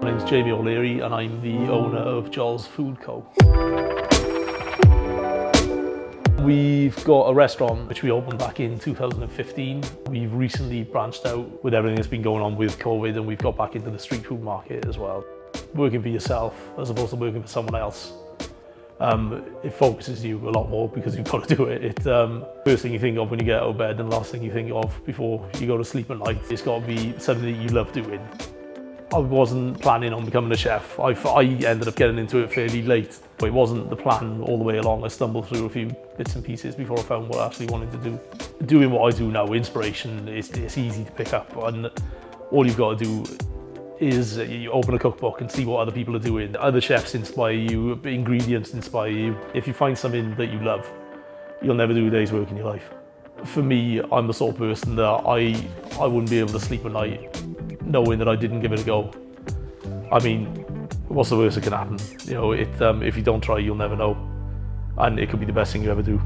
My name's Jamie O'Leary and I'm the owner of Joel's Food Co. We've got a restaurant which we opened back in 2015. We've recently branched out with everything that's been going on with COVID, and we've got back into the street food market as well. Working for yourself as opposed to working for someone else, it focuses you a lot more because you've got to do it. First thing you think of when you get out of bed and last thing you think of before you go to sleep at night. It's got to be something that you love doing. I wasn't planning on becoming a chef. I ended up getting into it fairly late. But it wasn't the plan all the way along. I stumbled through a few bits and pieces before I found what I actually wanted to do. Doing what I do now, inspiration, it's easy to pick up, and all you've got to do is you open a cookbook and see what other people are doing. Other chefs inspire you, ingredients inspire you. If you find something that you love, you'll never do a day's work in your life. For me, I'm the sort of person that I wouldn't be able to sleep at night knowing that I didn't give it a go. I mean, what's the worst that can happen? You know, if you don't try, you'll never know. And it could be the best thing you ever do.